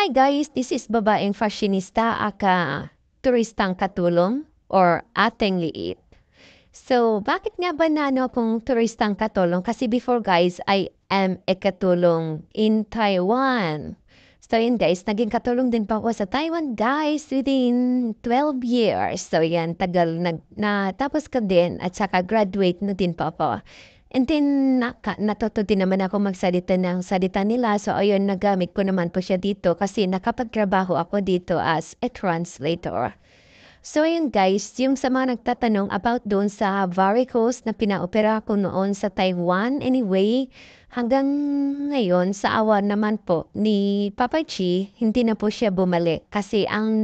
Hi guys, this is babaeng fashionista aka turistang katulong or ating liit. So, bakit nga ba na akong turistang katulong? Kasi before guys, I am a katulong in Taiwan. So yun guys, naging katulong din pa ako sa Taiwan guys within 12 years. So yan, tagal natapos ko din at saka graduate na din pa ako. And then, natuto din naman ako magsalita ng salita nila. So, ayun, nagamit ko naman po siya dito kasi nakapagtrabaho ako dito as a translator. So, ayun guys, yung sa mga nagtatanong about doon sa varicose na pinaopera ko noon sa Taiwan. Anyway, hanggang ngayon, sa awa naman po ni Papa Chi, hindi na po siya bumalik. Kasi ang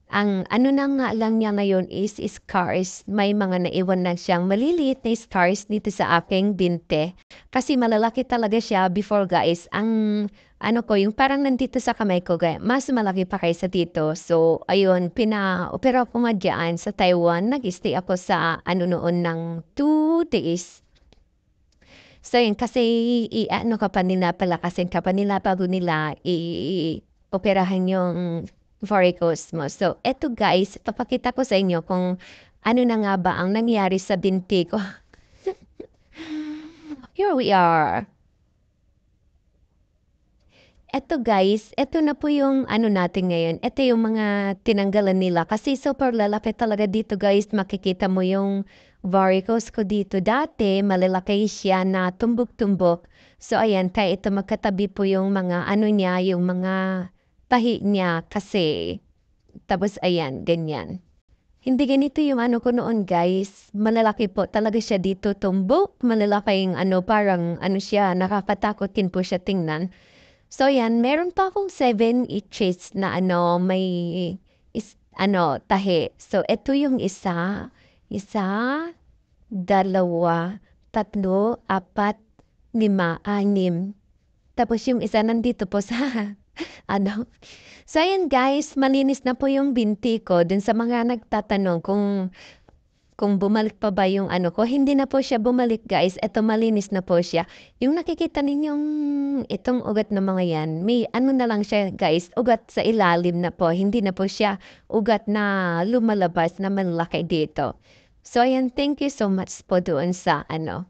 ano na nga lang niya ngayon is scars. May mga naiwan na siyang maliliit na scars dito sa aking binte. Kasi malalaki talaga siya before guys. Ang ano ko, yung parang nandito sa kamay ko, guys, mas malaki pa kaysa dito. So, ayun, pina-opera ko nga dyan sa Taiwan. Nag-stay ako sa ano noon ng 2 days. So, yun, kasi ano ka pa nila pala, kasi ka pa nila bago nila i-operahan yung varicose mo. So, eto guys, papakita ko sa inyo kung ano na nga ba ang nangyari sa binti ko. Here we are. Eto guys, eto na po yung ano natin ngayon. Eto yung mga tinanggalan nila. Kasi super lalaki talaga dito guys. Makikita mo yung varicose ko dito. Dati, malalaki siya na tumbok-tumbok. So, ayan, kaya ito magkatabi po yung mga ano niya, yung mga tahi niya. Kasi, tapos ayan, ganyan. Hindi ganito yung ano ko noon guys. Malalaki po talaga siya dito tumbok. Malalaking ano, parang ano siya, nakakatakot din po siya tingnan. So yan, meron pa akong 7 inches na ano, may ano, tahi. So ito yung isa, dalawa, tatlo, apat, lima, anim. Tapos yung isa nandito po sa ano. So ayan guys, malinis na po yung binti ko dun sa mga nagtatanong kung bumalik pa ba yung ano ko. Hindi na po siya bumalik guys. Eto malinis na po siya. Yung nakikita ninyong itong ugat na mga yan, may ano na lang siya guys, ugat sa ilalim na po. Hindi na po siya ugat na lumalabas na malaki dito. So ayan, thank you so much po doon sa ano.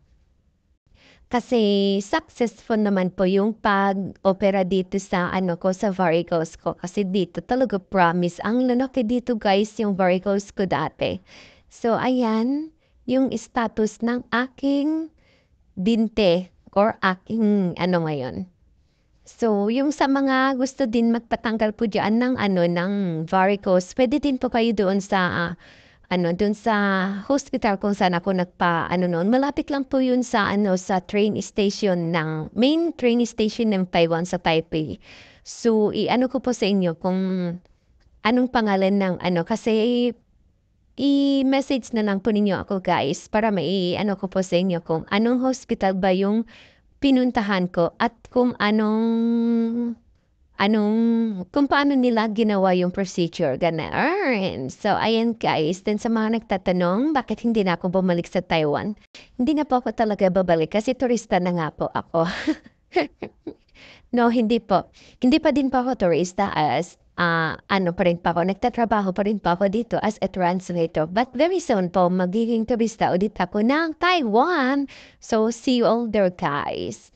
Kasi successful naman po yung pag-opera dito sa ano ko, sa varicose ko. Kasi dito talaga promise, ang lalaki dito guys yung varicose ko dati. So ayan, yung status ng aking binte or aking ano ngayon. So, yung sa mga gusto din magpatanggal po diyan ng ano, ng varicose, pwede din po kayo doon sa ano, doon sa hospital kung saan ako nagpa-ano noon. Malapit lang po yun sa ano, sa train station ng main train station ng Taiwan sa Taipei. So, i-ano ko po sa inyo kung anong pangalan ng ano, kasi i-message na lang po ninyo ako guys para mai-ano ko po sa inyo kung anong hospital ba yung pinuntahan ko at kung kung paano nila ginawa yung procedure, gano'n. So, ayan guys, then sa mga nagtatanong, bakit hindi na ako bumalik sa Taiwan? Hindi na po ako talaga babalik kasi turista na nga po ako. No, hindi po. Hindi pa din po ako turista as ano pa rin pa ako, nagtatrabaho pa rin pa ako dito as a translator. But very soon po, magiging turista ulit ako ng Taiwan. So, see you all there guys.